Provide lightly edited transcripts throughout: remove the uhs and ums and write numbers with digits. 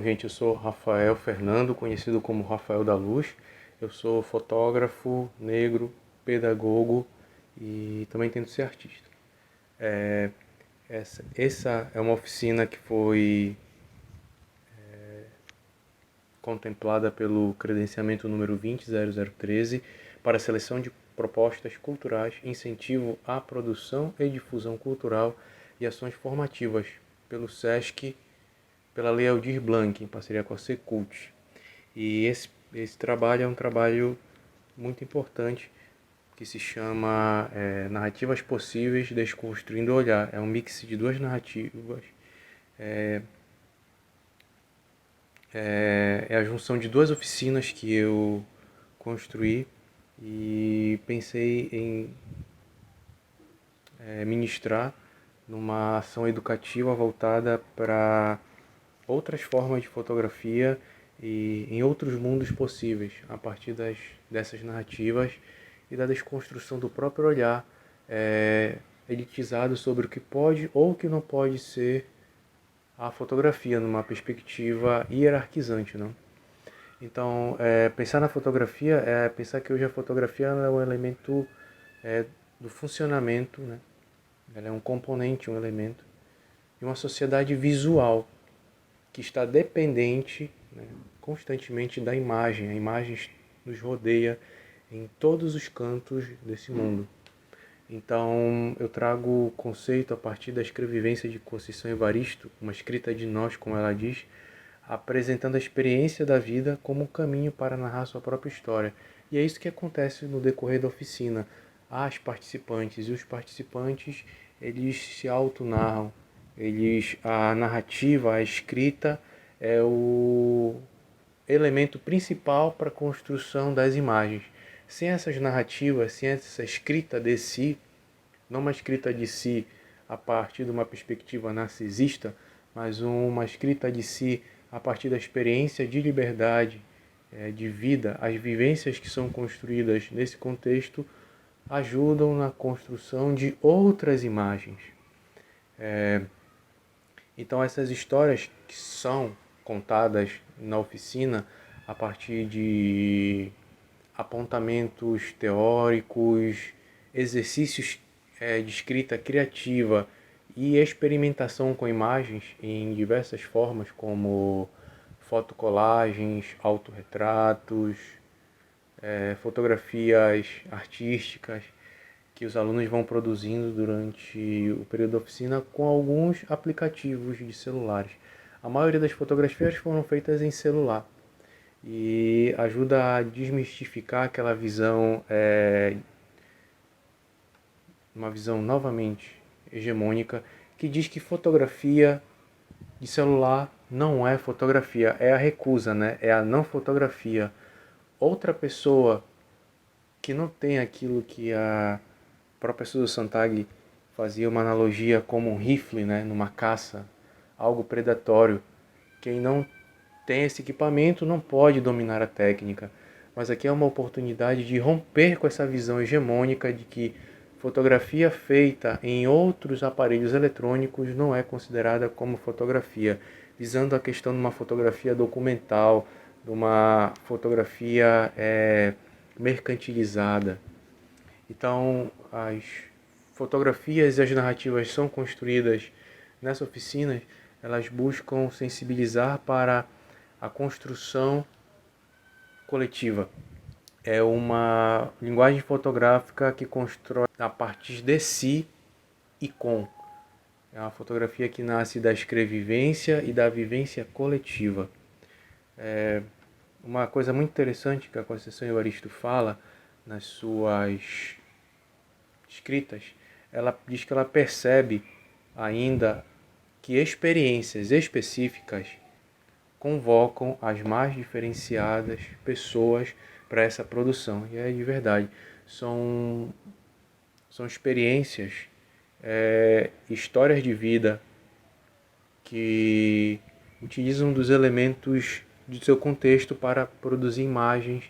gente, eu sou Rafael Fernando, conhecido como Rafael da Luz. Eu sou fotógrafo, negro, pedagogo e também tento ser artista. Essa é uma oficina que foi contemplada pelo credenciamento número 20.0013 para seleção de propostas culturais, incentivo à produção e difusão cultural e ações formativas pelo SESC, pela Lei Aldir Blanc, em parceria com a Secult. E esse trabalho é um trabalho muito importante que se chama Narrativas Possíveis Desconstruindo o Olhar. É um mix de duas narrativas. É a junção de duas oficinas que eu construí e pensei em ministrar numa ação educativa voltada para outras formas de fotografia e em outros mundos possíveis, a partir dessas narrativas e da desconstrução do próprio olhar elitizado sobre o que pode ou o que não pode ser a fotografia, numa perspectiva hierarquizante, não? Então, pensar na fotografia é pensar que hoje a fotografia é um elemento do funcionamento, né? Ela é um componente, um elemento de uma sociedade visual que está dependente, né, constantemente da imagem. A imagem nos rodeia em todos os cantos desse mundo. Então eu trago o conceito a partir da escrevivência de Conceição Evaristo, uma escrita de nós, como ela diz, apresentando a experiência da vida como um caminho para narrar sua própria história. E é isso que acontece no decorrer da oficina. As participantes e os participantes, eles se auto-narram. A narrativa, a escrita é o elemento principal para a construção das imagens. Sem essas narrativas, sem essa escrita de si, não uma escrita de si a partir de uma perspectiva narcisista, mas uma escrita de si a partir da experiência de liberdade, de vida, as vivências que são construídas nesse contexto ajudam na construção de outras imagens. Então essas histórias que são contadas na oficina a partir de apontamentos teóricos, exercícios de escrita criativa e experimentação com imagens em diversas formas, como fotocolagens, autorretratos, fotografias artísticas que os alunos vão produzindo durante o período da oficina com alguns aplicativos de celulares. A maioria das fotografias foram feitas em celular e ajuda a desmistificar aquela visão, uma visão novamente hegemônica, que diz que fotografia de celular não é fotografia, é a recusa, né? É a não fotografia. Outra pessoa que não tem aquilo que a própria Susan Sontag fazia uma analogia como um rifle, né, numa caça, algo predatório. Quem não tem esse equipamento não pode dominar a técnica. Mas aqui é uma oportunidade de romper com essa visão hegemônica de que fotografia feita em outros aparelhos eletrônicos não é considerada como fotografia, visando a questão de uma fotografia documental, de uma fotografia mercantilizada. Então, as fotografias e as narrativas são construídas nessa oficina, elas buscam sensibilizar para a construção coletiva. É uma linguagem fotográfica que constrói a partir de si e com. É uma fotografia que nasce da escrevivência e da vivência coletiva. Uma coisa muito interessante que a Conceição Evaristo fala nas suas escritas, ela diz que ela percebe ainda que experiências específicas convocam as mais diferenciadas pessoas para essa produção. E é de verdade, são experiências, histórias de vida que utilizam dos elementos de seu contexto para produzir imagens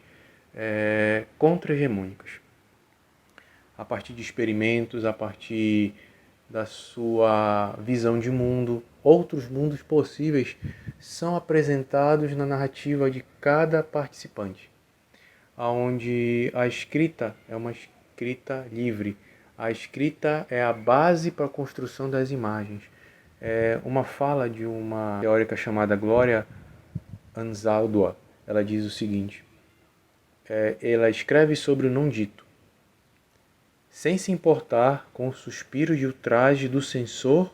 contra-hegemônicas. A partir de experimentos, a partir da sua visão de mundo, outros mundos possíveis são apresentados na narrativa de cada participante, onde a escrita é uma escrita livre. A escrita é a base para a construção das imagens. É uma fala de uma teórica chamada Gloria Anzaldúa. Ela diz o seguinte: ela escreve sobre o não dito, sem se importar com o suspiro e o traje do censor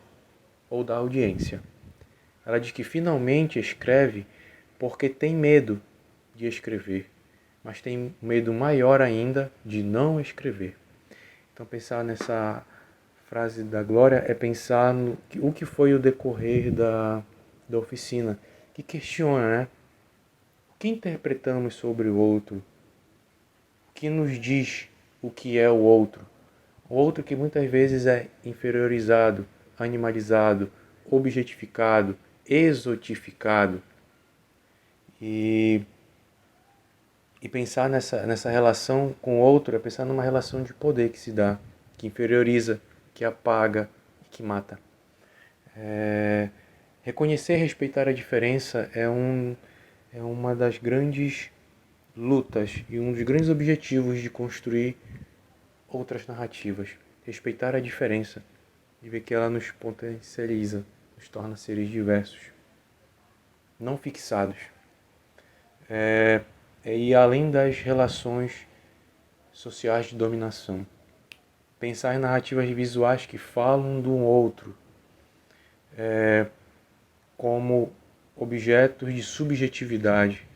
ou da audiência. Ela diz que finalmente escreve porque tem medo de escrever, mas tem medo maior ainda de não escrever. Então pensar nessa frase da Glória é pensar no o que foi o decorrer da oficina, que questiona, né? O que interpretamos sobre o outro? O que nos diz o que é o outro? O outro que muitas vezes é inferiorizado, animalizado, objetificado, exotificado. E pensar nessa relação com o outro é pensar numa relação de poder que se dá, que inferioriza, que apaga e que mata. Reconhecer e respeitar a diferença é uma das grandes lutas e um dos grandes objetivos de construir outras narrativas. Respeitar a diferença e ver que ela nos potencializa, nos torna seres diversos, não fixados. E além das relações sociais de dominação. Pensar em narrativas visuais que falam do outro como objetos de subjetividade,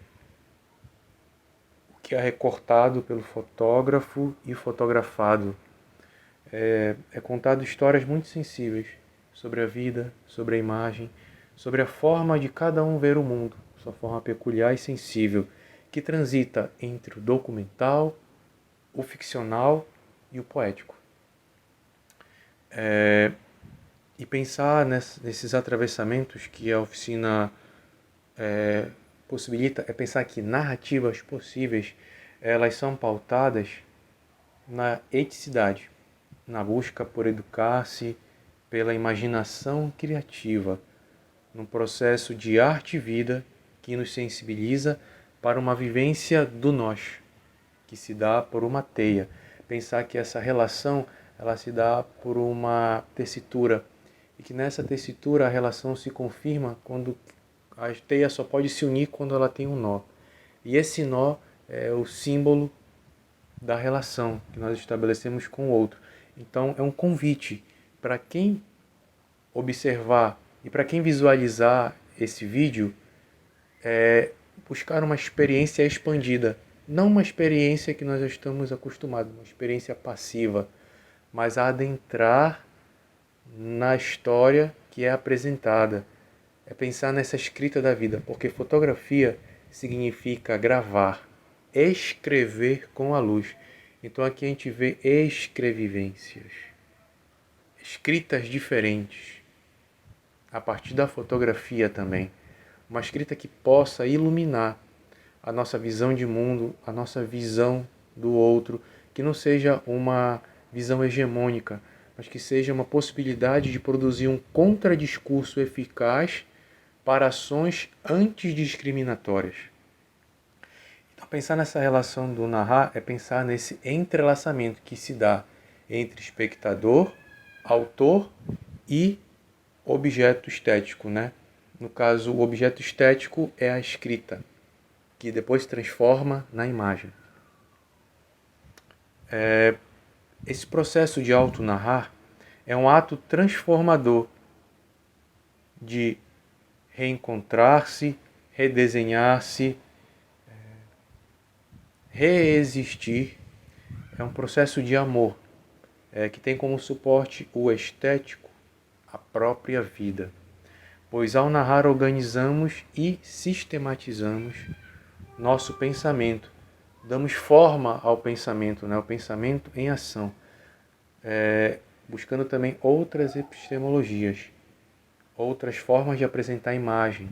o que é recortado pelo fotógrafo e fotografado. É contado histórias muito sensíveis sobre a vida, sobre a imagem, sobre a forma de cada um ver o mundo, sua forma peculiar e sensível, que transita entre o documental, o ficcional e o poético. E pensar nesses atravessamentos que a oficina possibilita é pensar que narrativas possíveis elas são pautadas na eticidade, na busca por educar-se, pela imaginação criativa, num processo de arte e vida que nos sensibiliza para uma vivência do nós, que se dá por uma teia. Pensar que essa relação ela se dá por uma tessitura e que nessa tessitura a relação se confirma quando a teia só pode se unir quando ela tem um nó. E esse nó é o símbolo da relação que nós estabelecemos com o outro. Então é um convite para quem observar e para quem visualizar esse vídeo buscar uma experiência expandida. Não uma experiência que nós já estamos acostumados, uma experiência passiva, mas a adentrar na história que é apresentada. É pensar nessa escrita da vida, porque fotografia significa gravar, escrever com a luz. Então aqui a gente vê escrevivências, escritas diferentes, a partir da fotografia também. Uma escrita que possa iluminar a nossa visão de mundo, a nossa visão do outro, que não seja uma visão hegemônica, mas que seja uma possibilidade de produzir um contradiscurso eficaz para ações antidiscriminatórias. Então, pensar nessa relação do narrar é pensar nesse entrelaçamento que se dá entre espectador, autor e objeto estético, né? No caso, o objeto estético é a escrita, que depois se transforma na imagem. Esse processo de auto-narrar é um ato transformador de reencontrar-se, redesenhar-se, reexistir. É um processo de amor que tem como suporte o estético, a própria vida. Pois ao narrar organizamos e sistematizamos nosso pensamento, damos forma ao pensamento, né? O pensamento em ação, buscando também outras epistemologias, outras formas de apresentar a imagem,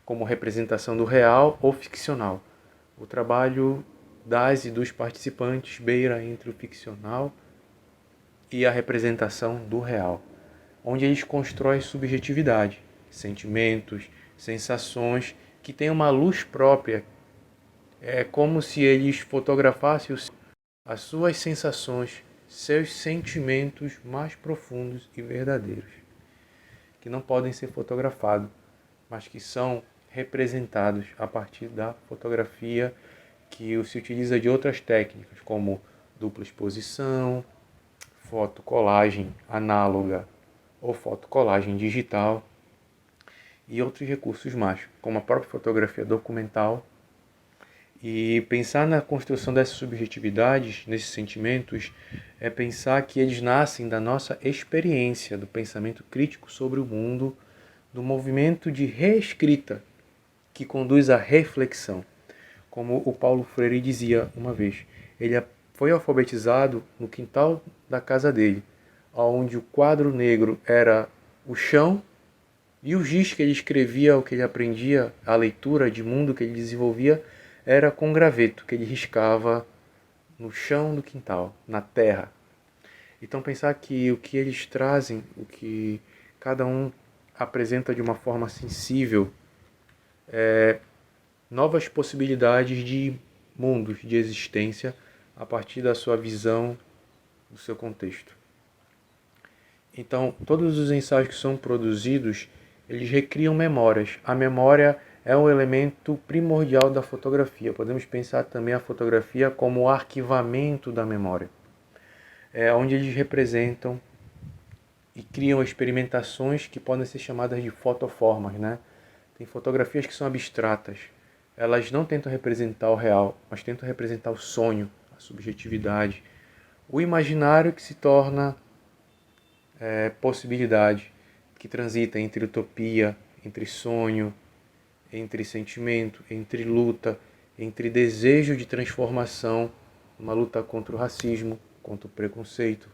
como representação do real ou ficcional. O trabalho das e dos participantes beira entre o ficcional e a representação do real, onde eles constroem subjetividade, sentimentos, sensações que têm uma luz própria. É como se eles fotografassem as suas sensações, seus sentimentos mais profundos e verdadeiros, que não podem ser fotografados, mas que são representados a partir da fotografia, que se utiliza de outras técnicas, como dupla exposição, fotocolagem análoga ou fotocolagem digital e outros recursos mais, como a própria fotografia documental. E pensar na construção dessas subjetividades, nesses sentimentos, é pensar que eles nascem da nossa experiência, do pensamento crítico sobre o mundo, do movimento de reescrita que conduz à reflexão. Como o Paulo Freire dizia uma vez, ele foi alfabetizado no quintal da casa dele, onde o quadro negro era o chão e o giz que ele escrevia, o que ele aprendia, a leitura de mundo que ele desenvolvia, era com graveto, que ele riscava no chão do quintal, na terra. Então pensar que o que eles trazem, o que cada um apresenta de uma forma sensível, novas possibilidades de mundos, de existência, a partir da sua visão, do seu contexto. Então, todos os ensaios que são produzidos, eles recriam memórias. A memória é um elemento primordial da fotografia. Podemos pensar também a fotografia como o arquivamento da memória. É onde eles representam e criam experimentações que podem ser chamadas de fotoformas, né? Tem fotografias que são abstratas. Elas não tentam representar o real, mas tentam representar o sonho, a subjetividade, o imaginário que se torna possibilidade, que transita entre utopia, entre sonho, entre sentimento, entre luta, entre desejo de transformação, uma luta contra o racismo, contra o preconceito.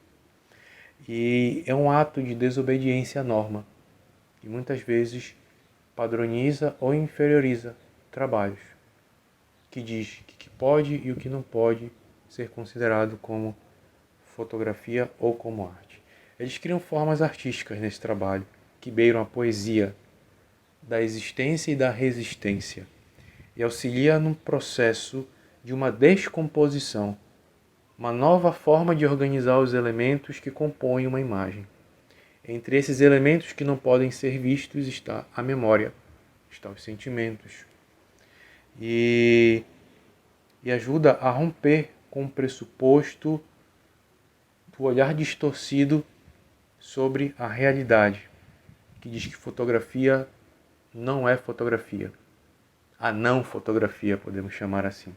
E é um ato de desobediência à norma, que muitas vezes padroniza ou inferioriza trabalhos, que diz o que pode e o que não pode ser considerado como fotografia ou como arte. Eles criam formas artísticas nesse trabalho, que beiram a poesia da existência e da resistência, e auxilia no processo de uma descomposição, uma nova forma de organizar os elementos que compõem uma imagem. Entre esses elementos que não podem ser vistos está a memória, está os sentimentos, e ajuda a romper com o pressuposto do olhar distorcido sobre a realidade, que diz que fotografia não é fotografia. A não fotografia, podemos chamar assim.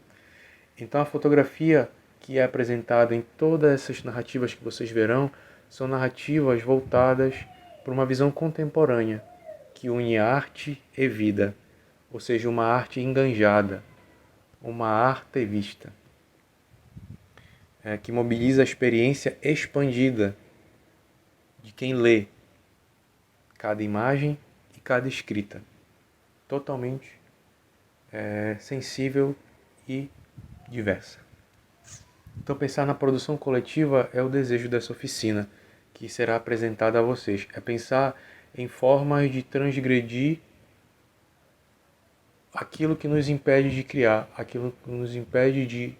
Então a fotografia que é apresentada em todas essas narrativas que vocês verão são narrativas voltadas para uma visão contemporânea, que une arte e vida, ou seja, uma arte enganjada, uma arte vista, que mobiliza a experiência expandida de quem lê cada imagem e cada escrita, totalmente sensível e diversa. Então pensar na produção coletiva é o desejo dessa oficina, que será apresentada a vocês. É pensar em formas de transgredir aquilo que nos impede de criar, aquilo que nos impede de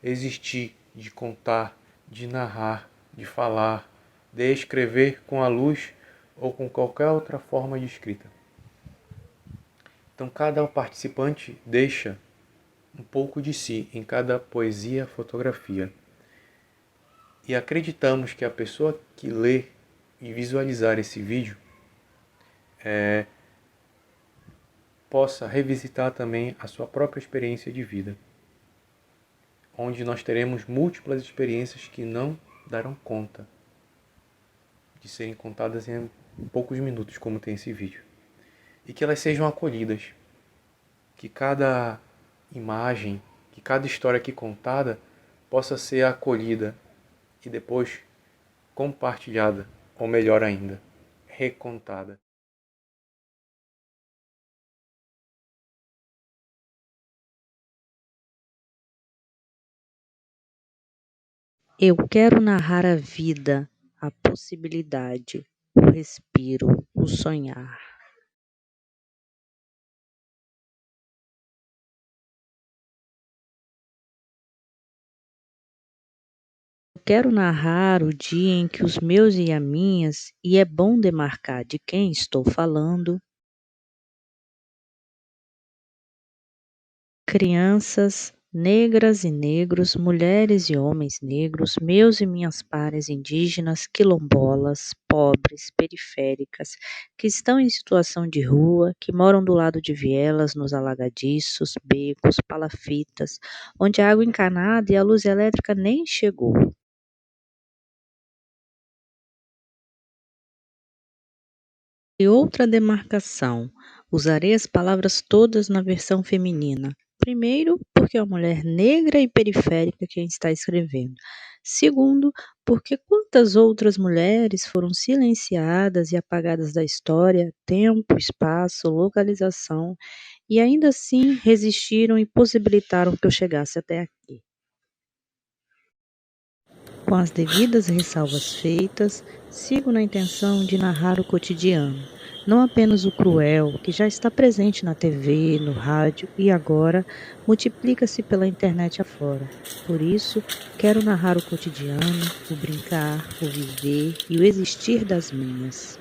existir, de contar, de narrar, de falar, de escrever com a luz ou com qualquer outra forma de escrita. Então cada participante deixa um pouco de si em cada poesia, fotografia. E acreditamos que a pessoa que lê e visualizar esse vídeo possa revisitar também a sua própria experiência de vida, onde nós teremos múltiplas experiências que não darão conta de serem contadas em poucos minutos, como tem esse vídeo. E que elas sejam acolhidas, que cada imagem, que cada história aqui contada possa ser acolhida e depois compartilhada, ou melhor ainda, recontada. Eu quero narrar a vida, a possibilidade, o respiro, o sonhar. Eu quero narrar o dia em que os meus e as minhas, e é bom demarcar de quem estou falando, crianças negras e negros, mulheres e homens negros, meus e minhas pares indígenas, quilombolas, pobres, periféricas, que estão em situação de rua, que moram do lado de vielas, nos alagadiços, becos, palafitas, onde a água encanada e a luz elétrica nem chegou. E outra demarcação: usarei as palavras todas na versão feminina. Primeiro, porque é uma mulher negra e periférica quem está escrevendo. Segundo, porque quantas outras mulheres foram silenciadas e apagadas da história, tempo, espaço, localização, e ainda assim resistiram e possibilitaram que eu chegasse até aqui. Com as devidas ressalvas feitas, sigo na intenção de narrar o cotidiano, não apenas o cruel, que já está presente na TV, no rádio e agora multiplica-se pela internet afora. Por isso, quero narrar o cotidiano, o brincar, o viver e o existir das minhas.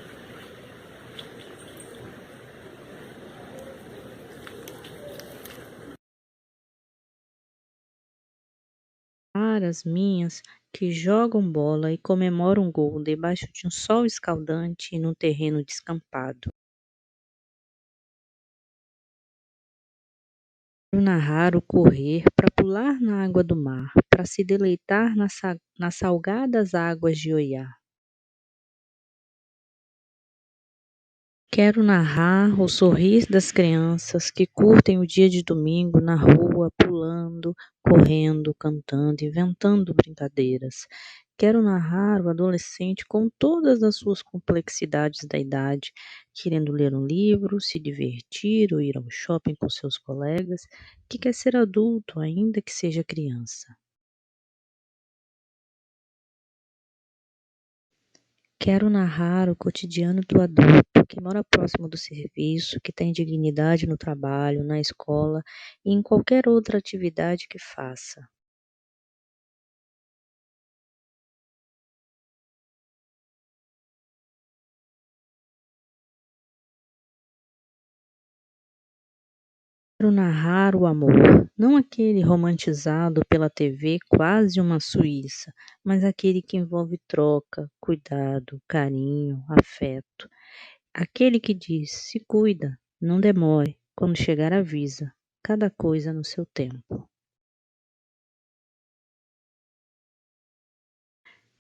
As minhas que jogam bola e comemoram gol debaixo de um sol escaldante e num terreno descampado. Narrar o correr para pular na água do mar, para se deleitar nas salgadas águas de Oiá. Quero narrar o sorrir das crianças que curtem o dia de domingo na rua, pulando, correndo, cantando, inventando brincadeiras. Quero narrar o adolescente com todas as suas complexidades da idade, querendo ler um livro, se divertir ou ir ao shopping com seus colegas, que quer ser adulto ainda que seja criança. Quero narrar o cotidiano do adulto que mora próximo do serviço, que tem dignidade no trabalho, na escola e em qualquer outra atividade que faça. Quero narrar o amor, não aquele romantizado pela TV, quase uma Suíça, mas aquele que envolve troca, cuidado, carinho, afeto. Aquele que diz: se cuida, não demore, quando chegar avisa, cada coisa no seu tempo.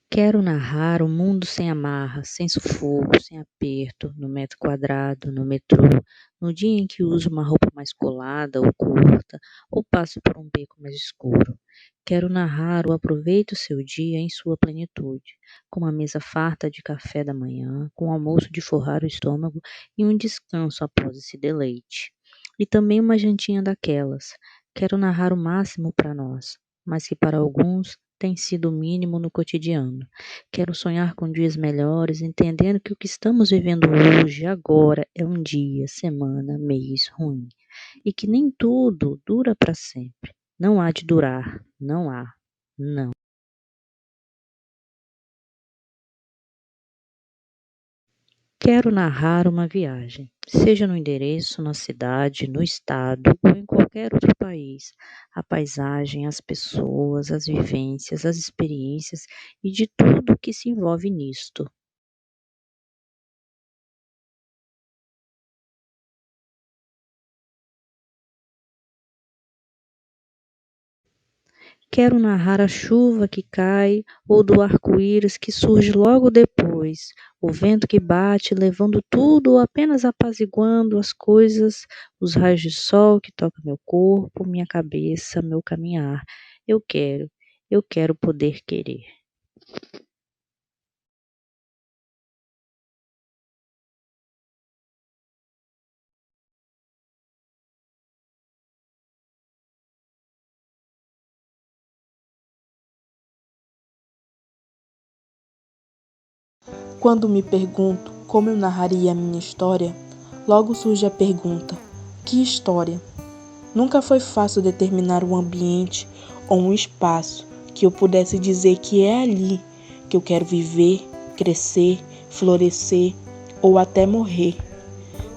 Quero narrar um mundo sem amarras, sem sufoco, sem aperto, no metro quadrado, no metrô, no dia em que uso uma roupa mais colada ou curta, ou passo por um beco mais escuro. Quero narrar o aproveite o seu dia em sua plenitude, com uma mesa farta de café da manhã, com um almoço de forrar o estômago e um descanso após esse deleite. E também uma jantinha daquelas. Quero narrar o máximo para nós, mas que para alguns tem sido o mínimo no cotidiano. Quero sonhar com dias melhores, entendendo que o que estamos vivendo hoje, agora, é um dia, semana, mês ruim. E que nem tudo dura para sempre. Não há de durar. Não há. Não. Quero narrar uma viagem, seja no endereço, na cidade, no estado ou em qualquer outro país. A paisagem, as pessoas, as vivências, as experiências e de tudo que se envolve nisto. Quero narrar a chuva que cai ou do arco-íris que surge logo depois, o vento que bate levando tudo ou apenas apaziguando as coisas, os raios de sol que tocam meu corpo, minha cabeça, meu caminhar. Eu quero poder querer. Quando me pergunto como eu narraria a minha história, logo surge a pergunta: que história? Nunca foi fácil determinar um ambiente ou um espaço que eu pudesse dizer que é ali que eu quero viver, crescer, florescer ou até morrer.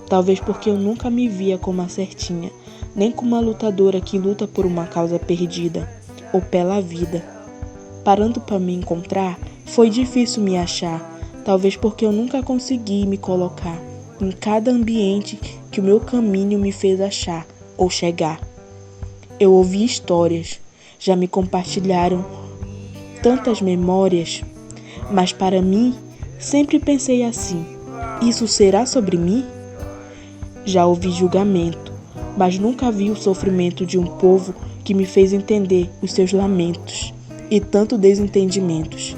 Talvez porque eu nunca me via como a certinha, nem como uma lutadora que luta por uma causa perdida ou pela vida. Parando para me encontrar, foi difícil me achar, talvez porque eu nunca consegui me colocar em cada ambiente que o meu caminho me fez achar ou chegar. Eu ouvi histórias, já me compartilharam tantas memórias, mas para mim, sempre pensei assim: isso será sobre mim? Já ouvi julgamento, mas nunca vi o sofrimento de um povo que me fez entender os seus lamentos e tanto desentendimentos.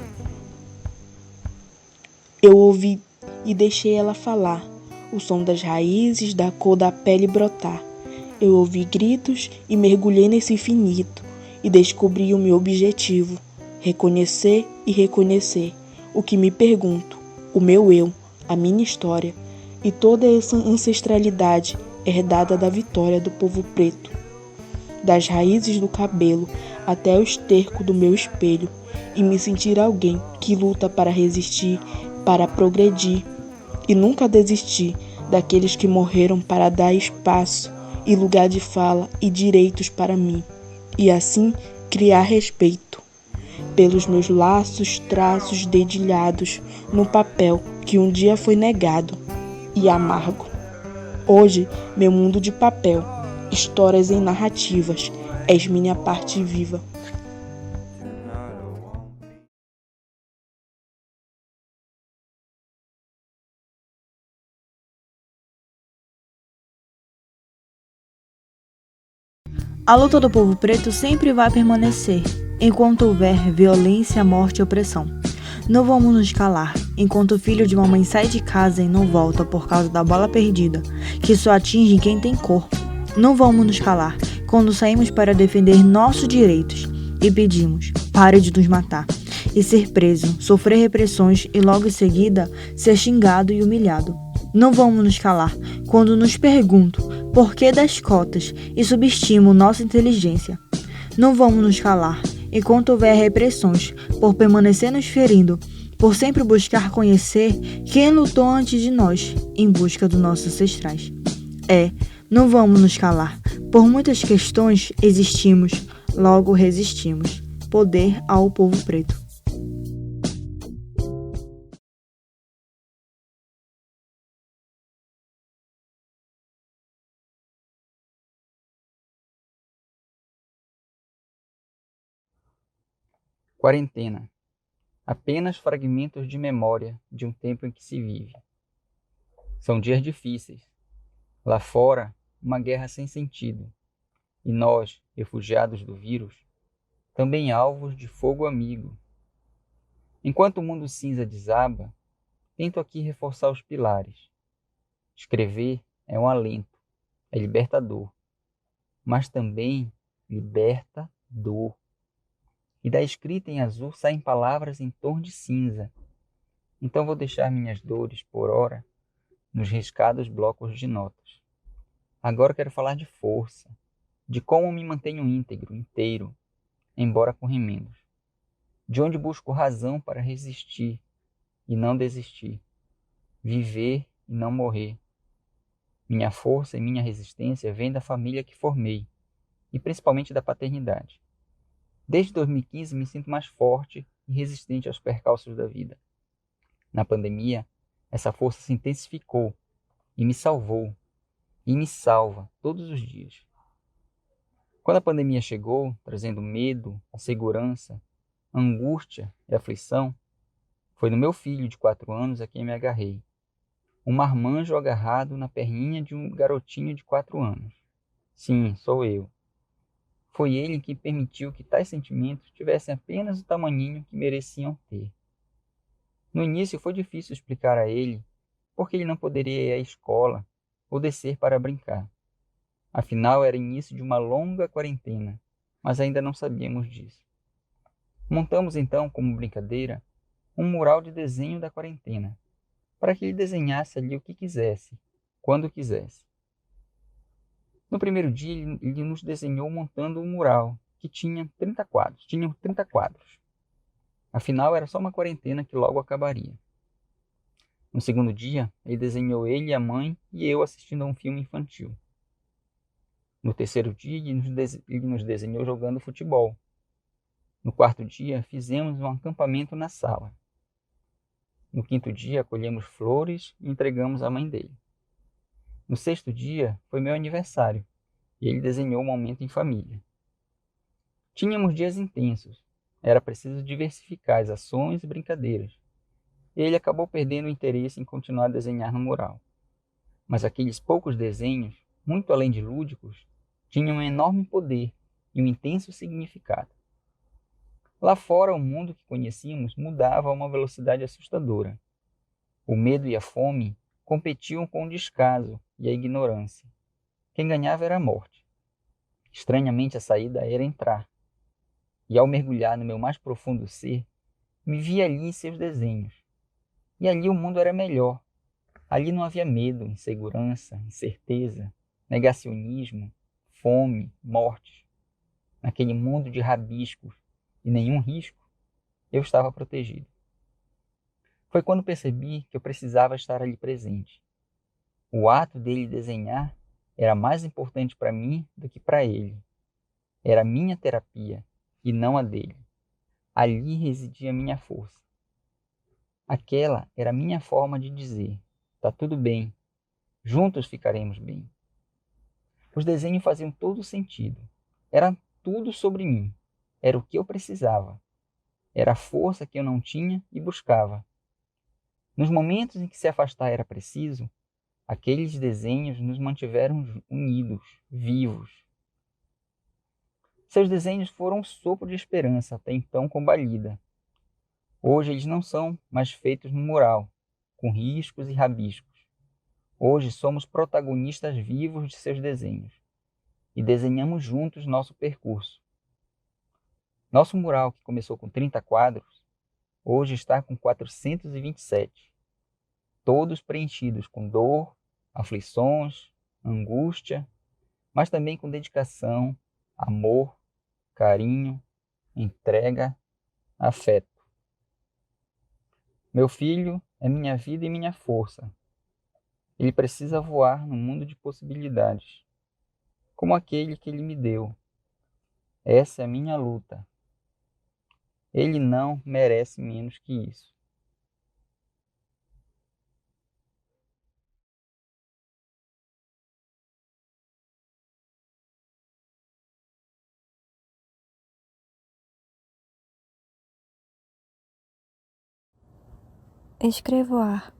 Eu ouvi e deixei ela falar, o som das raízes, da cor da pele brotar. Eu ouvi gritos e mergulhei nesse infinito e descobri o meu objetivo, reconhecer e reconhecer o que me pergunto, o meu eu, a minha história e toda essa ancestralidade herdada da vitória do povo preto. Das raízes do cabelo até o esterco do meu espelho e me sentir alguém que luta para resistir, para progredir e nunca desistir daqueles que morreram para dar espaço e lugar de fala e direitos para mim, e assim criar respeito pelos meus laços, traços dedilhados no papel que um dia foi negado e amargo. Hoje, meu mundo de papel, histórias em narrativas, és minha parte viva. A luta do povo preto sempre vai permanecer, enquanto houver violência, morte e opressão. Não vamos nos calar, enquanto o filho de uma mãe sai de casa e não volta por causa da bala perdida, que só atinge quem tem cor. Não vamos nos calar, quando saímos para defender nossos direitos e pedimos, pare de nos matar, e ser preso, sofrer repressões e logo em seguida ser xingado e humilhado. Não vamos nos calar quando nos perguntam por que das cotas e subestimam nossa inteligência. Não vamos nos calar enquanto houver repressões por permanecer nos ferindo, por sempre buscar conhecer quem lutou antes de nós em busca dos nossos ancestrais. Não vamos nos calar. Por muitas questões existimos, logo resistimos. Poder ao povo preto. Quarentena. Apenas fragmentos de memória de um tempo em que se vive. São dias difíceis. Lá fora, uma guerra sem sentido. E nós, refugiados do vírus, também alvos de fogo amigo. Enquanto o mundo cinza desaba, tento aqui reforçar os pilares. Escrever é um alento, é libertador, mas também liberta dor. E da escrita em azul saem palavras em tom de cinza. Então vou deixar minhas dores, por ora, nos riscados blocos de notas. Agora quero falar de força, de como me mantenho íntegro, inteiro, embora com remendos. De onde busco razão para resistir e não desistir. Viver e não morrer. Minha força e minha resistência vêm da família que formei, e principalmente da paternidade. Desde 2015 me sinto mais forte e resistente aos percalços da vida. Na pandemia, essa força se intensificou e me salvou, e me salva todos os dias. Quando a pandemia chegou, trazendo medo, insegurança, angústia e aflição, foi no meu filho de 4 anos a quem me agarrei. Um marmanjo agarrado na perninha de um garotinho de 4 anos. Sim, sou eu. Foi ele que permitiu que tais sentimentos tivessem apenas o tamanhinho que mereciam ter. No início foi difícil explicar a ele por que ele não poderia ir à escola ou descer para brincar. Afinal, era início de uma longa quarentena, mas ainda não sabíamos disso. Montamos então, como brincadeira, um mural de desenho da quarentena, para que ele desenhasse ali o que quisesse, quando quisesse. No primeiro dia, ele nos desenhou montando um mural que tinha 30 quadros. Tinham 30 quadros. Afinal, era só uma quarentena que logo acabaria. No segundo dia, ele desenhou ele, a mãe e eu assistindo a um filme infantil. No terceiro dia, ele nos desenhou jogando futebol. No quarto dia, fizemos um acampamento na sala. No quinto dia, colhemos flores e entregamos à mãe dele. No sexto dia, foi meu aniversário, e ele desenhou um momento em família. Tínhamos dias intensos. Era preciso diversificar as ações e brincadeiras. Ele acabou perdendo o interesse em continuar a desenhar no mural. Mas aqueles poucos desenhos, muito além de lúdicos, tinham um enorme poder e um intenso significado. Lá fora, o mundo que conhecíamos mudava a uma velocidade assustadora. O medo e a fome competiam com o descaso e a ignorância. Quem ganhava era a morte. Estranhamente, a saída era entrar. E ao mergulhar no meu mais profundo ser, me vi ali em seus desenhos. E ali o mundo era melhor. Ali não havia medo, insegurança, incerteza, negacionismo, fome, morte. Naquele mundo de rabiscos e nenhum risco, eu estava protegido. Foi quando percebi que eu precisava estar ali presente. O ato dele desenhar era mais importante para mim do que para ele. Era minha terapia e não a dele. Ali residia a minha força. Aquela era a minha forma de dizer: tá tudo bem, juntos ficaremos bem. Os desenhos faziam todo sentido. Era tudo sobre mim. Era o que eu precisava. Era a força que eu não tinha e buscava. Nos momentos em que se afastar era preciso, aqueles desenhos nos mantiveram unidos, vivos. Seus desenhos foram um sopro de esperança, até então combalida. Hoje eles não são mais feitos no mural, com riscos e rabiscos. Hoje somos protagonistas vivos de seus desenhos e desenhamos juntos nosso percurso. Nosso mural, que começou com 30 quadros, hoje está com 427, todos preenchidos com dor, aflições, angústia, mas também com dedicação, amor, carinho, entrega, afeto. Meu filho é minha vida e minha força. Ele precisa voar no mundo de possibilidades, como aquele que ele me deu. Essa é a minha luta. Ele não merece menos que isso. Escrevo ar.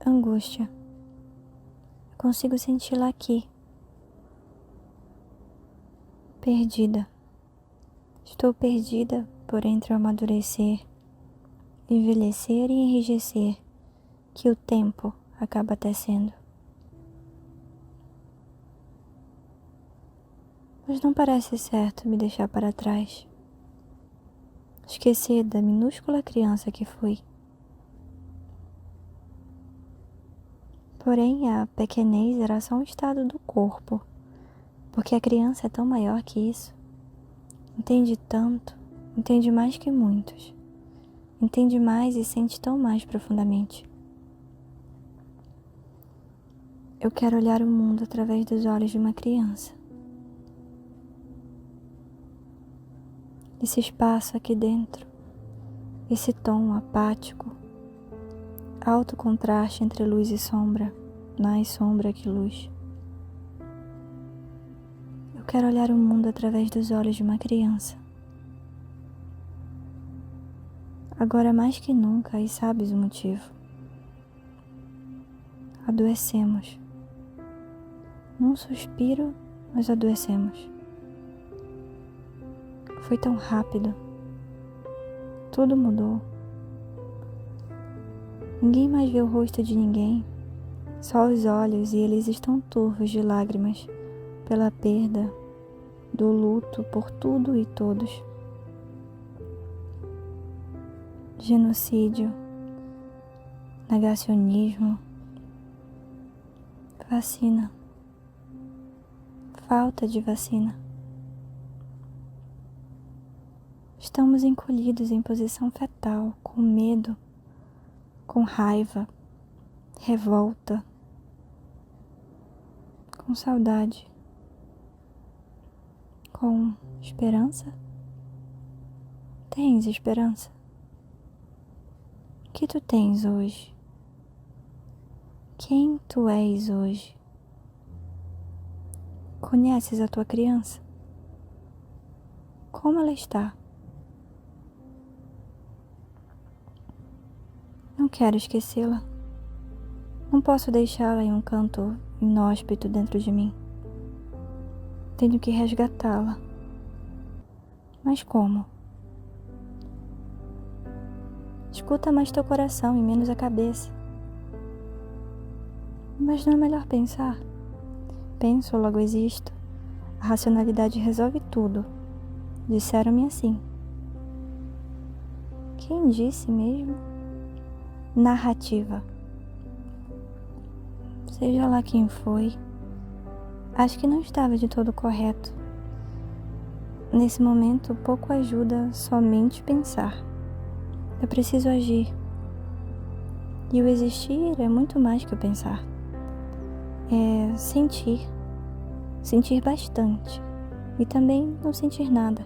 Angústia. Consigo senti-la aqui. Perdida. Estou perdida por entre o amadurecer, envelhecer e enrijecer, que o tempo acaba tecendo. Mas não parece certo me deixar para trás. Esquecer da minúscula criança que fui. Porém, a pequenez era só um estado do corpo, porque a criança é tão maior que isso. Entende tanto, entende mais que muitos. Entende mais e sente tão mais profundamente. Eu quero olhar o mundo através dos olhos de uma criança. Esse espaço aqui dentro, esse tom apático, alto contraste entre luz e sombra, mais sombra que luz. Eu quero olhar o mundo através dos olhos de uma criança. Agora mais que nunca, e sabes o motivo. Adoecemos. Num suspiro, nós adoecemos. Foi tão rápido. Tudo mudou. Ninguém mais vê o rosto de ninguém, só os olhos, e eles estão turvos de lágrimas pela perda, do luto por tudo e todos. genocídio, negacionismo, vacina, falta de vacina. Estamos encolhidos em posição fetal, com medo, com raiva, revolta, com saudade, com esperança. Tens esperança? O que tu tens hoje? Quem tu és hoje? Conheces a tua criança? Como ela está? Não quero esquecê-la. Não posso deixá-la em um canto inóspito dentro de mim. Tenho que resgatá-la. Mas como? Escuta mais teu coração e menos a cabeça. Mas não é melhor pensar? Penso, logo existo. A racionalidade resolve tudo. Disseram-me assim. Quem disse mesmo? Narrativa. Seja lá quem foi, acho que não estava de todo correto. Nesse momento, pouco ajuda somente pensar. Eu preciso agir. E o existir é muito mais que o pensar. É sentir. Sentir bastante. E também não sentir nada,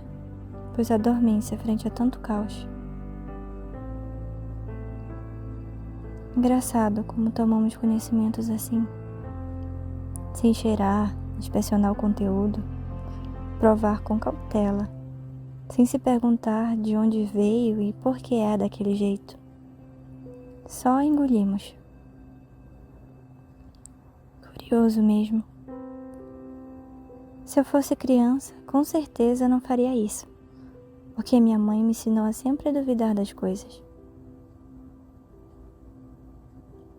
pois a dormência frente a tanto caos. Engraçado como tomamos conhecimentos assim, sem cheirar, inspecionar o conteúdo, provar com cautela, sem se perguntar de onde veio e por que é daquele jeito. Só engolimos. Curioso mesmo. Se eu fosse criança, com certeza não faria isso, porque minha mãe me ensinou a sempre duvidar das coisas.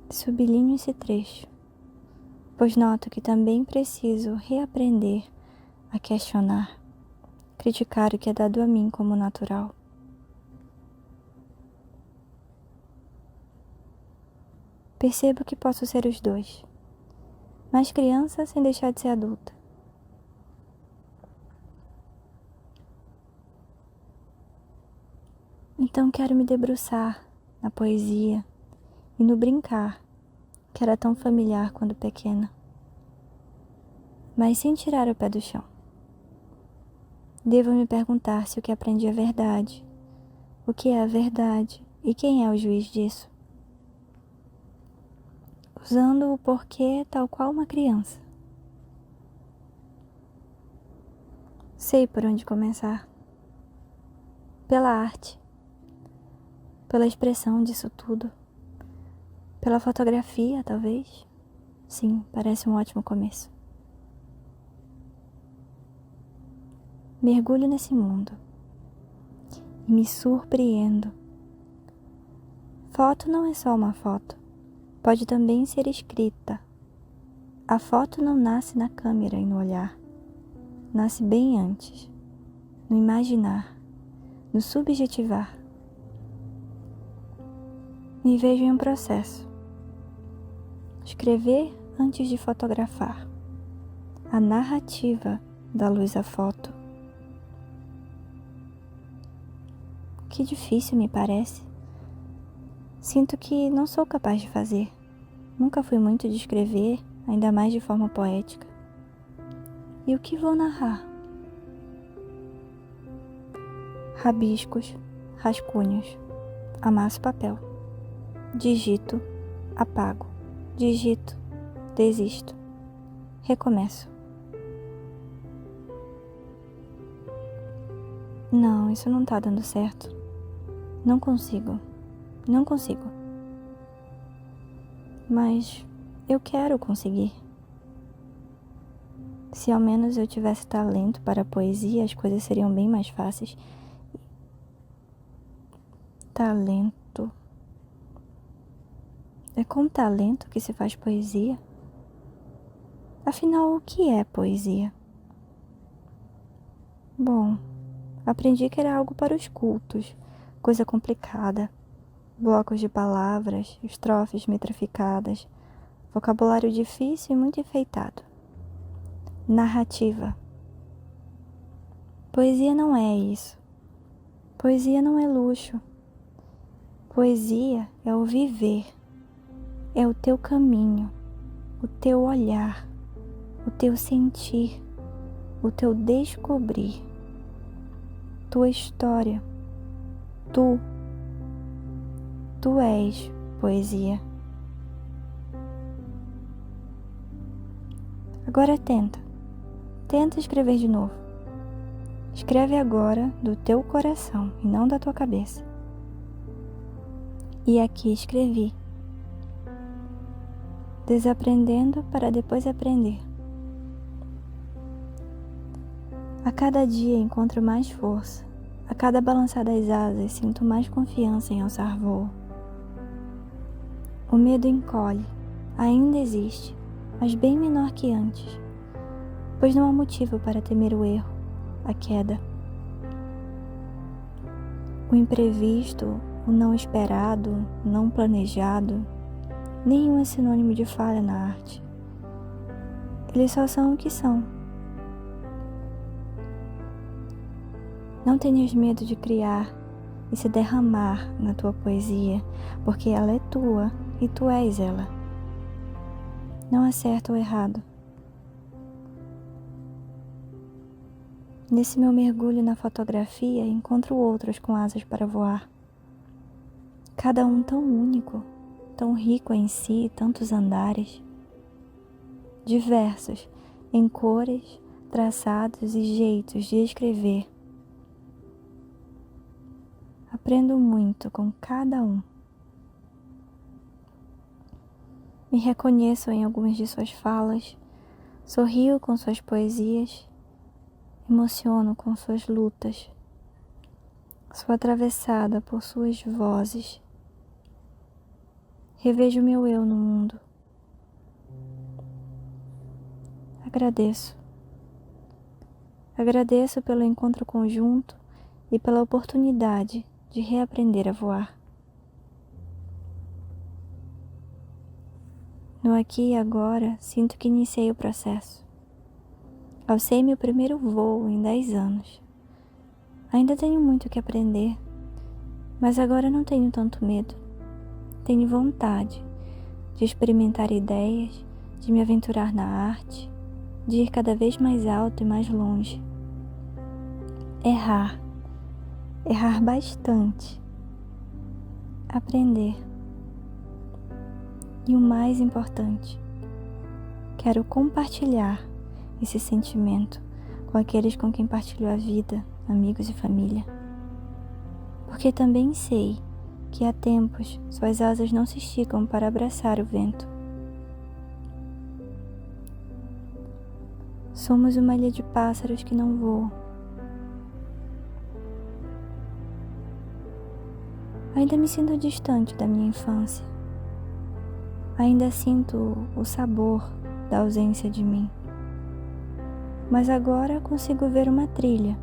Sublinho esse trecho, pois noto que também preciso reaprender a questionar, criticar o que é dado a mim como natural. Percebo que posso ser os dois, mas criança sem deixar de ser adulta. Então quero me debruçar na poesia e no brincar, que era tão familiar quando pequena, mas sem tirar o pé do chão. Devo me perguntar se o que aprendi é verdade, o que é a verdade e quem é o juiz disso. Usando o porquê tal qual uma criança. Sei por onde começar. Pela arte, pela expressão disso tudo. Pela fotografia, talvez? Sim, parece um ótimo começo. Mergulho nesse mundo e me surpreendo. Foto não é só uma foto, pode também ser escrita. A foto não nasce na câmera e no olhar, nasce bem antes, no imaginar, no subjetivar. Me vejo em um processo. Escrever antes de fotografar. A narrativa da luz à foto. Que difícil me parece. Sinto que não sou capaz de fazer. Nunca fui muito de escrever, ainda mais de forma poética. E o que vou narrar? Rabiscos, rascunhos. Amasso papel. Digito, apago. Digito, desisto, recomeço. Não, isso não tá dando certo. Não consigo. Mas eu quero conseguir. Se ao menos eu tivesse talento para a poesia, as coisas seriam bem mais fáceis. Talento. É com talento que se faz poesia? Afinal, o que é poesia? Bom, aprendi que era algo para os cultos, coisa complicada, blocos de palavras, estrofes metrificadas, vocabulário difícil e muito enfeitado. Narrativa. Poesia não é isso. Poesia não é luxo. Poesia é o viver, é o teu caminho, o teu olhar, o teu sentir, o teu descobrir, tua história. Tu és poesia. Agora tenta escrever de novo. Escreve agora do teu coração e não da tua cabeça. E aqui escrevi, desaprendendo para depois aprender. A cada dia encontro mais força, a cada balançar das asas sinto mais confiança em alçar voo. O medo encolhe, ainda existe, mas bem menor que antes, pois não há motivo para temer o erro, a queda. O imprevisto, o não esperado, o não planejado, nenhum é sinônimo de falha na arte. Eles só são o que são. Não tenhas medo de criar e se derramar na tua poesia, porque ela é tua e tu és ela. Não há certo ou errado. Nesse meu mergulho na fotografia, encontro outros com asas para voar. Cada um tão único, tão rico em si, tantos andares. Diversos, em cores, traçados e jeitos de escrever. Aprendo muito com cada um. Me reconheço em algumas de suas falas, sorrio com suas poesias, emociono com suas lutas, sou atravessada por suas vozes. Revejo meu eu no mundo. Agradeço. Agradeço pelo encontro conjunto e pela oportunidade de reaprender a voar. No aqui e agora, sinto que iniciei o processo. Alcei meu primeiro voo em 10 anos. Ainda tenho muito que aprender, mas agora não tenho tanto medo. Tenho vontade de experimentar ideias, de me aventurar na arte, de ir cada vez mais alto e mais longe. Errar bastante. Aprender. E o mais importante, quero compartilhar esse sentimento com aqueles com quem partilho a vida, amigos e família. Porque também sei que há tempos suas asas não se esticam para abraçar o vento. Somos uma ilha de pássaros que não voam. Ainda me sinto distante da minha infância. Ainda sinto o sabor da ausência de mim. Mas agora consigo ver uma trilha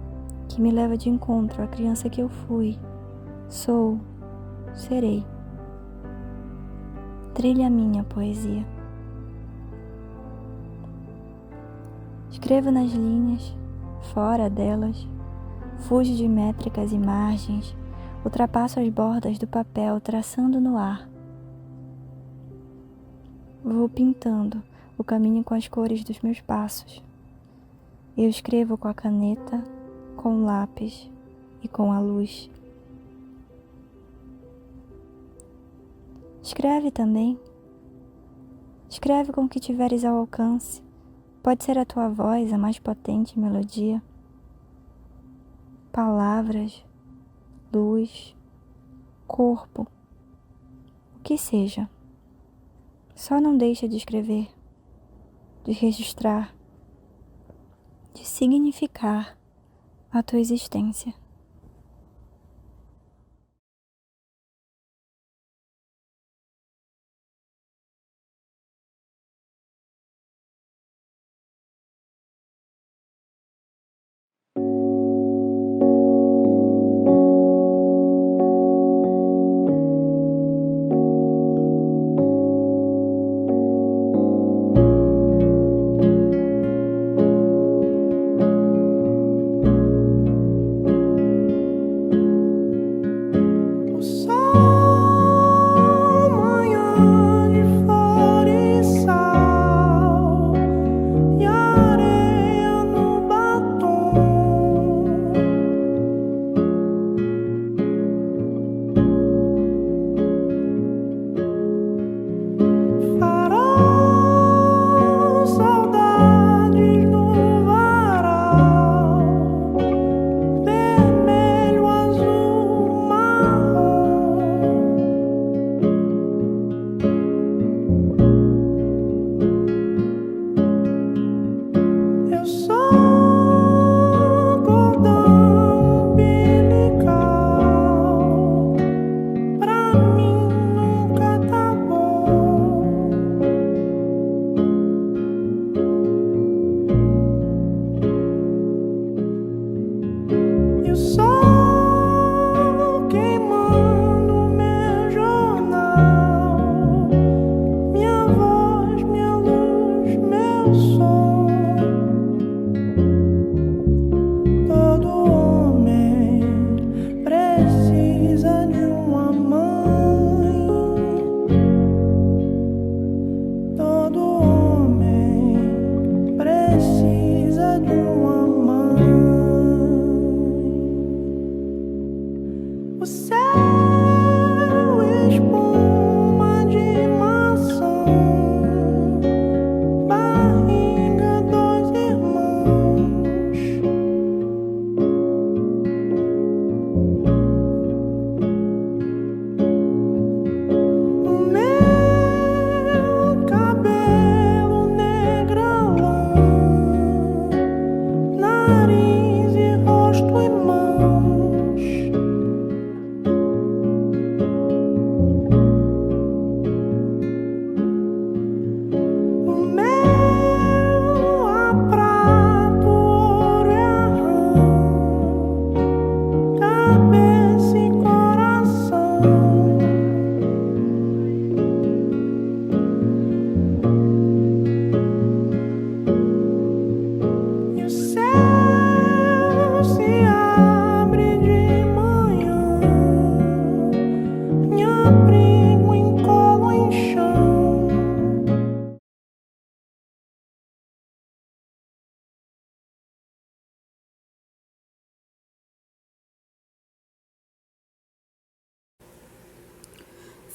que me leva de encontro à criança que eu fui, sou, serei. Trilha minha poesia. Escrevo nas linhas, fora delas, fujo de métricas e margens, ultrapasso as bordas do papel traçando no ar. Vou pintando o caminho com as cores dos meus passos. Eu escrevo com a caneta, com o lápis e com a luz. Escreve também. Escreve com o que tiveres ao alcance. Pode ser a tua voz a mais potente melodia. Palavras, luz, corpo, o que seja. Só não deixa de escrever, de registrar, de significar a tua existência.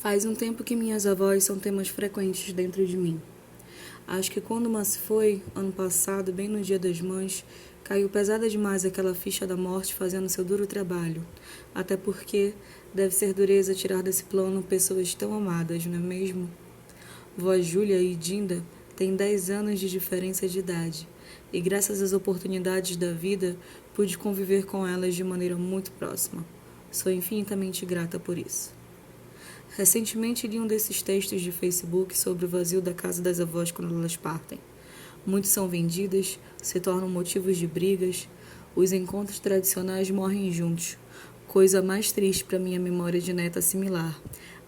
Faz um tempo que minhas avós são temas frequentes dentro de mim. Acho que quando uma se foi, ano passado, bem no Dia das Mães, caiu pesada demais aquela ficha da morte fazendo seu duro trabalho. Até porque deve ser dureza tirar desse plano pessoas tão amadas, não é mesmo? Vó Júlia e Dinda têm 10 anos de diferença de idade, e graças às oportunidades da vida, pude conviver com elas de maneira muito próxima. Sou infinitamente grata por isso. Recentemente li um desses textos de Facebook sobre o vazio da casa das avós quando elas partem. Muitos são vendidas, se tornam motivos de brigas, os encontros tradicionais morrem juntos, coisa mais triste para minha memória de neta assimilar,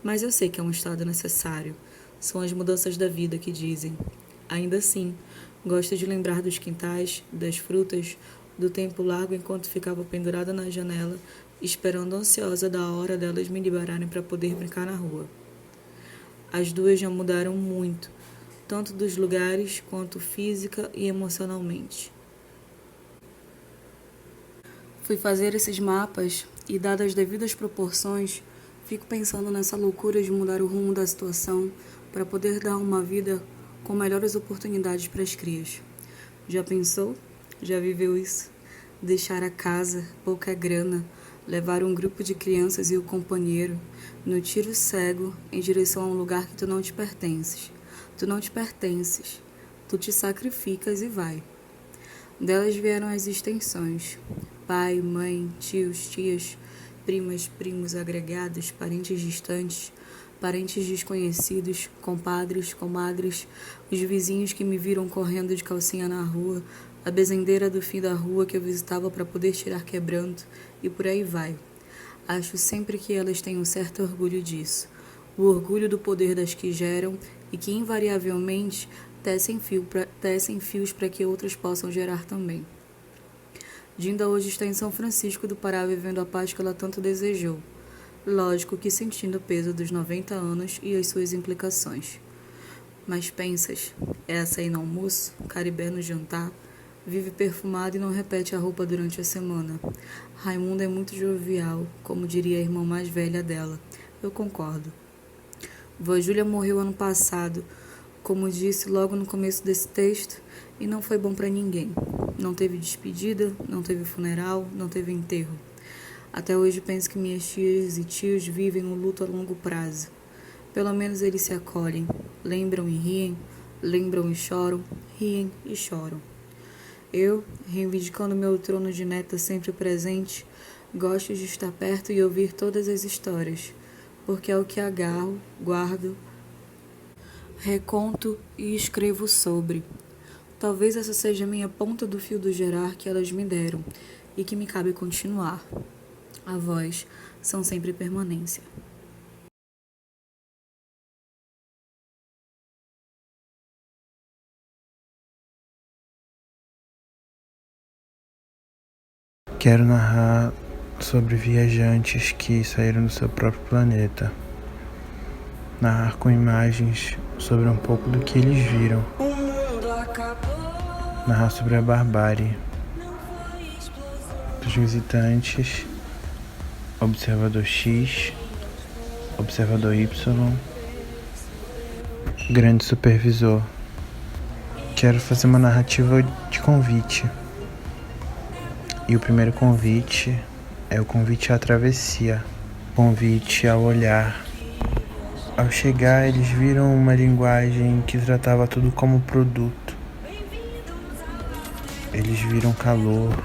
mas eu sei que é um estado necessário. São as mudanças da vida que dizem. Ainda assim, gosto de lembrar dos quintais, das frutas, do tempo largo enquanto ficava pendurada na janela, esperando ansiosa da hora delas me liberarem para poder brincar na rua. As duas já mudaram muito, tanto dos lugares quanto física e emocionalmente. Fui fazer esses mapas e, dadas as devidas proporções, fico pensando nessa loucura de mudar o rumo da situação para poder dar uma vida com melhores oportunidades para as crias. Já pensou? Já viveu isso? Deixar a casa, pouca grana, levar um grupo de crianças e o companheiro no tiro cego em direção a um lugar que tu não te pertences. Tu não te pertences. Tu te sacrificas e vai. Delas vieram as extensões. Pai, mãe, tios, tias, primas, primos agregados, parentes distantes, parentes desconhecidos, compadres, comadres, os vizinhos que me viram correndo de calcinha na rua, a bezendeira do fim da rua que eu visitava para poder tirar quebranto, e por aí vai. Acho sempre que elas têm um certo orgulho disso, o orgulho do poder das que geram e que invariavelmente tecem fios para que outras possam gerar também. Dinda hoje está em São Francisco do Pará vivendo a paz que ela tanto desejou. Lógico que sentindo o peso dos 90 anos e as suas implicações. Mas pensas, essa aí no almoço, Caribé no jantar, vive perfumada e não repete a roupa durante a semana. Raimunda é muito jovial, como diria a irmã mais velha dela. Eu concordo. Vó Júlia morreu ano passado, como disse logo no começo desse texto, e não foi bom para ninguém. Não teve despedida, não teve funeral, não teve enterro. Até hoje penso que minhas tias e tios vivem um luto a longo prazo. Pelo menos eles se acolhem, lembram e riem, lembram e choram, riem e choram. Eu, reivindicando meu trono de neta sempre presente, gosto de estar perto e ouvir todas as histórias, porque é o que agarro, guardo, reconto e escrevo sobre. Talvez essa seja a minha ponta do fio do gerar que elas me deram e que me cabe continuar. Avós são sempre permanência. Quero narrar sobre viajantes que saíram do seu próprio planeta. Narrar com imagens sobre um pouco do que eles viram. Narrar sobre a barbárie dos visitantes, observador X, observador Y, grande supervisor. Quero fazer uma narrativa de convite. E o primeiro convite é o convite à travessia, convite ao olhar. Ao chegar, eles viram uma linguagem que tratava tudo como produto. Eles viram calor,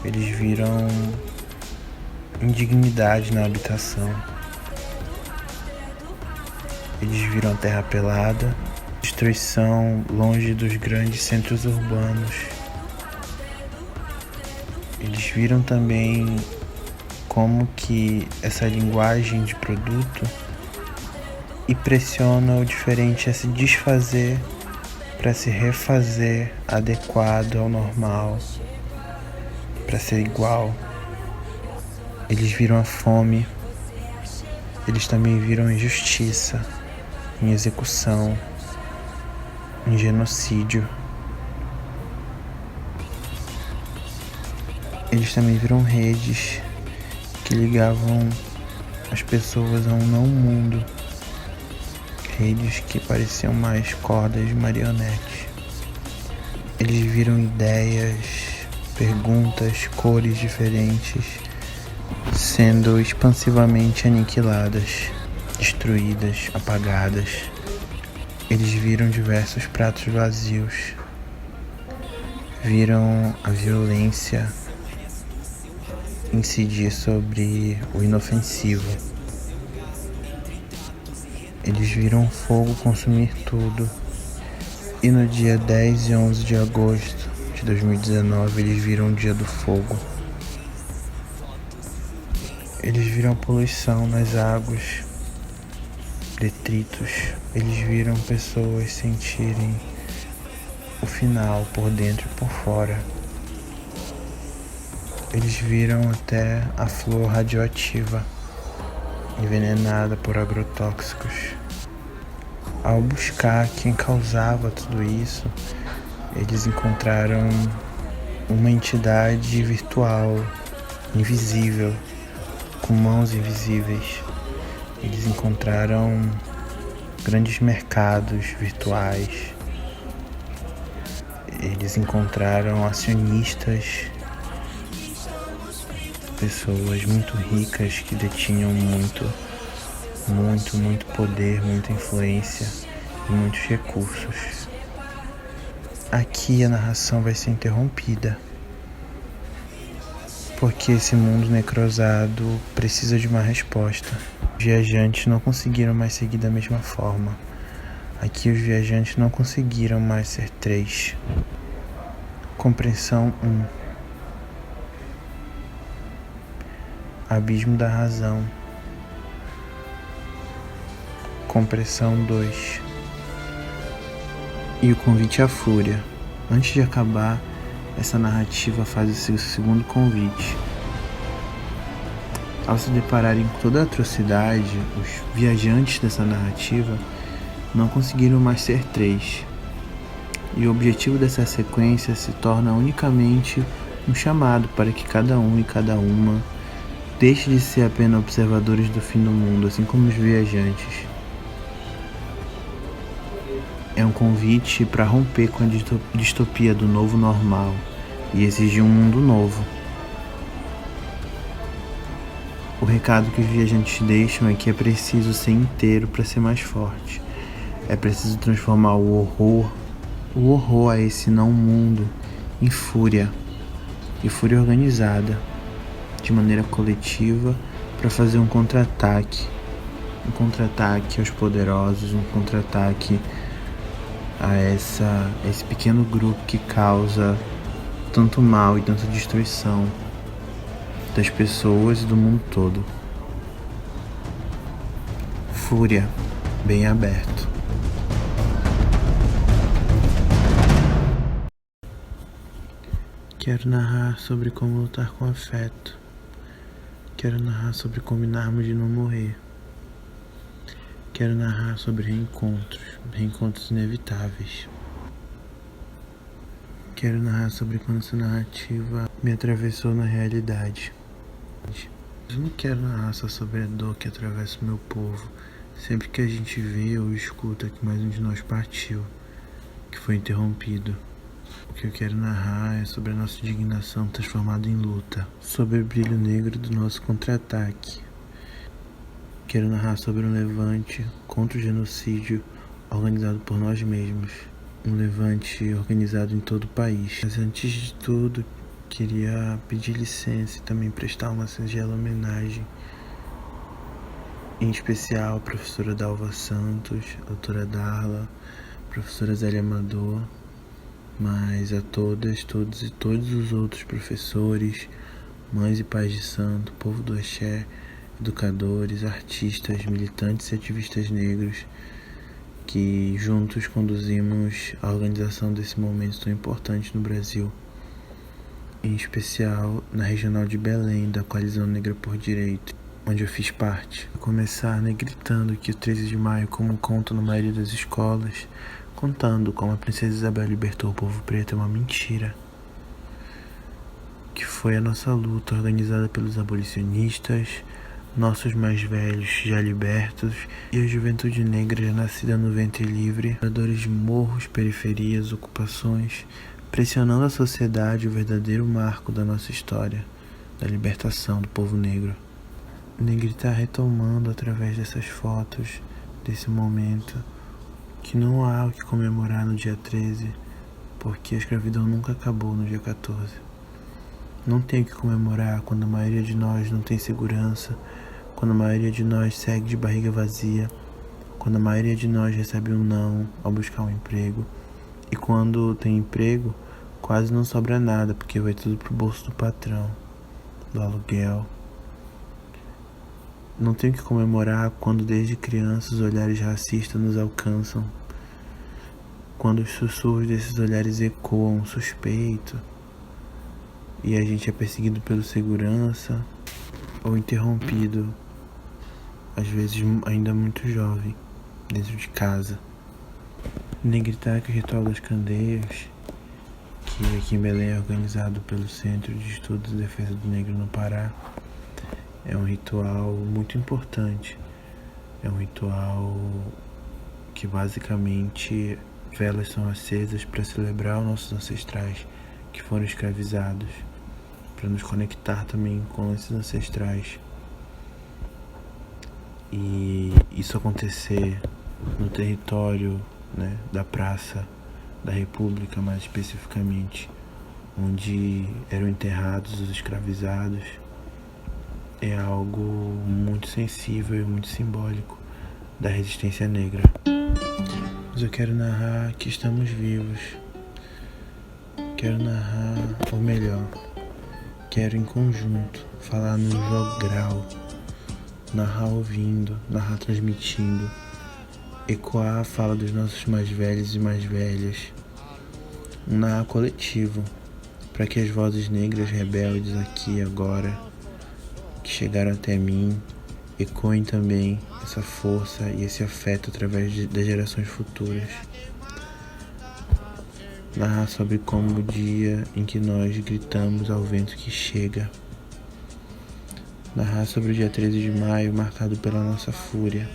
eles viram indignidade na habitação. Eles viram a terra pelada, destruição longe dos grandes centros urbanos. Eles viram também como que essa linguagem de produto impressiona o diferente a se desfazer para se refazer adequado ao normal, para ser igual. Eles viram a fome, eles também viram injustiça, em execução, em genocídio. Eles também viram redes que ligavam as pessoas a um não mundo. Redes que pareciam mais cordas de marionete. Eles viram ideias, perguntas, cores diferentes sendo expansivamente aniquiladas, destruídas, apagadas. Eles viram diversos pratos vazios. Viram a violência incidir sobre o inofensivo. Eles viram o fogo consumir tudo. E no dia 10 e 11 de agosto de 2019, eles viram o dia do fogo. Eles viram a poluição nas águas, detritos. Eles viram pessoas sentirem o final por dentro e por fora. Eles viram até a flor radioativa, envenenada por agrotóxicos. Ao buscar quem causava tudo isso, eles encontraram uma entidade virtual, invisível, com mãos invisíveis. Eles encontraram grandes mercados virtuais. Eles encontraram acionistas, pessoas muito ricas que detinham muito poder, muita influência e muitos recursos. Aqui a narração vai ser interrompida, porque esse mundo necrosado precisa de uma resposta. Os viajantes não conseguiram mais seguir da mesma forma. Aqui os viajantes não conseguiram mais ser 3. Compreensão 1. Abismo da razão. Compressão 2. E o convite à fúria. Antes de acabar, essa narrativa faz o seu segundo convite. Ao se depararem com toda a atrocidade, os viajantes dessa narrativa não conseguiram mais ser 3. E o objetivo dessa sequência se torna unicamente um chamado para que cada um e cada uma deixe de ser apenas observadores do fim do mundo, assim como os viajantes. É um convite para romper com a distopia do novo normal e exigir um mundo novo. O recado que os viajantes deixam é que é preciso ser inteiro para ser mais forte. É preciso transformar o horror a esse não mundo em fúria, e fúria organizada, de maneira coletiva, para fazer um contra-ataque aos poderosos, um contra-ataque a esse pequeno grupo que causa tanto mal e tanta destruição das pessoas e do mundo todo. Fúria, bem aberto. Quero narrar sobre como lutar com afeto. Quero narrar sobre combinarmos de não morrer. Quero narrar sobre reencontros inevitáveis. Quero narrar sobre quando essa narrativa me atravessou na realidade. Eu não quero narrar só sobre a dor que atravessa o meu povo, sempre que a gente vê ou escuta que mais um de nós partiu, que foi interrompido. O que eu quero narrar é sobre a nossa indignação transformada em luta, sobre o brilho negro do nosso contra-ataque. Quero narrar sobre um levante contra o genocídio organizado por nós mesmos, um levante organizado em todo o país. Mas antes de tudo, queria pedir licença e também prestar uma singela homenagem, em especial à professora Dalva Santos, a doutora Darla, a professora Zélia Amador, mas a todas, todos e todos os outros professores, mães e pais de santo, povo do axé, educadores, artistas, militantes e ativistas negros, que juntos conduzimos a organização desse momento tão importante no Brasil, em especial na regional de Belém, da Coalizão Negra por Direito, onde eu fiz parte. Vou começar gritando que o 13 de maio, como contam na maioria das escolas, contando como a princesa Isabel libertou o povo preto, é uma mentira. Que foi a nossa luta organizada pelos abolicionistas, nossos mais velhos já libertos e a juventude negra já nascida no ventre livre, moradores de morros, periferias, ocupações, pressionando a sociedade, o verdadeiro marco da nossa história, da libertação do povo negro. Negrita retomando através dessas fotos, desse momento, que não há o que comemorar no dia 13, porque a escravidão nunca acabou no dia 14. Não tem o que comemorar quando a maioria de nós não tem segurança, quando a maioria de nós segue de barriga vazia, quando a maioria de nós recebe um não ao buscar um emprego, e quando tem emprego, quase não sobra nada, porque vai tudo pro bolso do patrão, do aluguel. Não tem o que comemorar quando desde criança os olhares racistas nos alcançam, quando os sussurros desses olhares ecoam suspeito, e a gente é perseguido pelo segurança, ou interrompido, às vezes ainda muito jovem, dentro de casa. Negrita, que é o ritual das candeias, que aqui em Belém é organizado pelo Centro de Estudos e Defesa do Negro no Pará, é um ritual muito importante. É um ritual que basicamente velas são acesas para celebrar os nossos ancestrais que foram escravizados, para nos conectar também com esses ancestrais. E isso acontecer no território, né, da Praça da República, mais especificamente, onde eram enterrados os escravizados, é algo muito sensível e muito simbólico da resistência negra. Mas eu quero narrar que estamos vivos. Quero narrar, ou melhor, quero em conjunto, falar no jogral, narrar ouvindo, narrar transmitindo, ecoar a fala dos nossos mais velhos e mais velhas, um narrar coletivo, para que as vozes negras rebeldes aqui e agora, que chegaram até mim, ecoem também essa força e esse afeto através das gerações futuras. Narrar sobre como o dia em que nós gritamos ao vento que chega. Narrar sobre o dia 13 de maio marcado pela nossa fúria,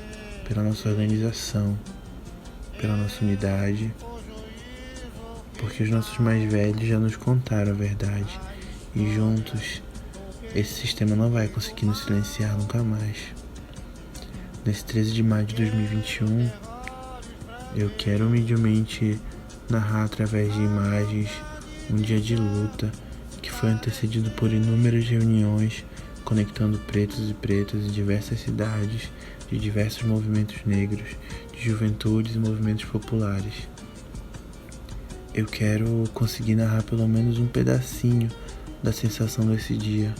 pela nossa organização, pela nossa unidade, porque os nossos mais velhos já nos contaram a verdade e juntos esse sistema não vai conseguir nos silenciar nunca mais. Nesse 13 de maio de 2021, eu quero humildemente narrar através de imagens um dia de luta que foi antecedido por inúmeras reuniões conectando pretos e pretas de diversas cidades, de diversos movimentos negros, de juventudes e movimentos populares. Eu quero conseguir narrar pelo menos um pedacinho da sensação desse dia,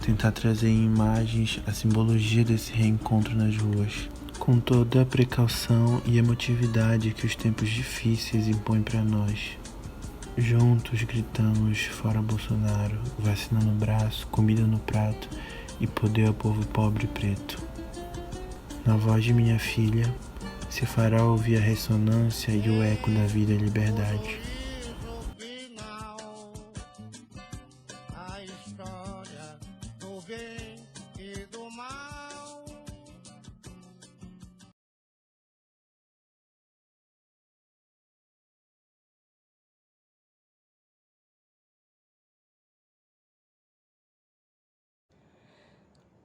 tentar trazer em imagens a simbologia desse reencontro nas ruas, com toda a precaução e emotividade que os tempos difíceis impõem para nós. Juntos gritamos fora Bolsonaro, vacina no braço, comida no prato e poder ao povo pobre e preto. Na voz de minha filha se fará ouvir a ressonância e o eco da vida e liberdade.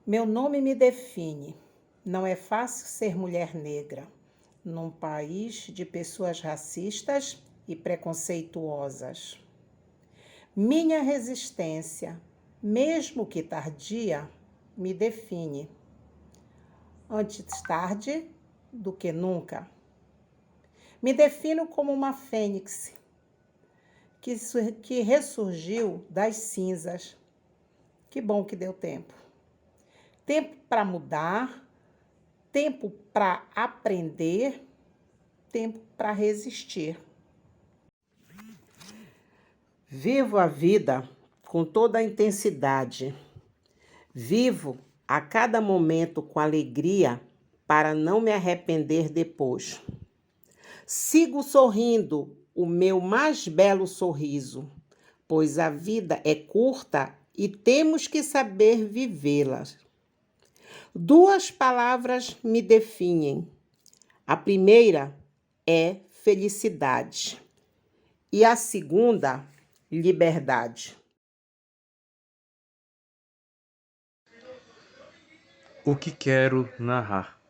Meu nome me define. Não é fácil ser mulher negra, num país de pessoas racistas e preconceituosas. Minha resistência, mesmo que tardia, me define. Antes tarde do que nunca. Me defino como uma fênix que ressurgiu das cinzas. Que bom que deu tempo. Tempo para mudar, tempo para aprender, tempo para resistir. Vivo a vida com toda a intensidade. Vivo a cada momento com alegria para não me arrepender depois. Sigo sorrindo o meu mais belo sorriso, pois a vida é curta e temos que saber vivê-la. Duas palavras me definem. A primeira é felicidade e a segunda, liberdade. O que quero narrar?